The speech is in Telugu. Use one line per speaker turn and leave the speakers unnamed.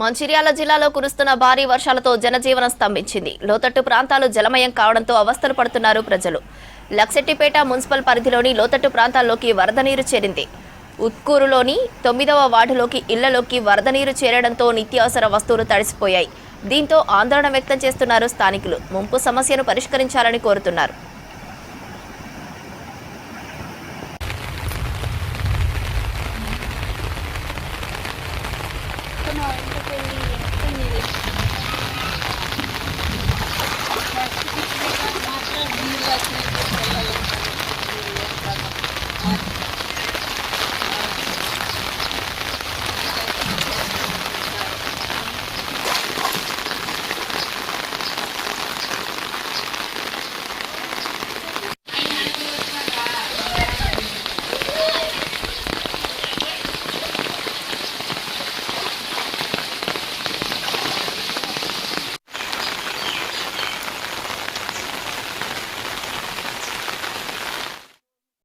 మంచిర్యాల జిల్లాలో కురుస్తున్న భారీ వర్షాలతో జనజీవనం స్తంభించింది. లోతట్టు ప్రాంతాలు జలమయం కావడంతో అవస్థలు పడుతున్నారు ప్రజలు. లక్సెట్టిపేట మున్సిపల్ పరిధిలోని లోతట్టు ప్రాంతాల్లోకి వరద నీరు చేరింది. ఉత్కూరులోని 9వ వార్డులోకి ఇళ్లలోకి వరద నీరు చేరడంతో నిత్యావసర వస్తువులు తడిసిపోయాయి. దీంతో ఆందోళన వ్యక్తం చేస్తున్నారు స్థానికులు. ముంపు సమస్యను పరిష్కరించాలని కోరుతున్నారు.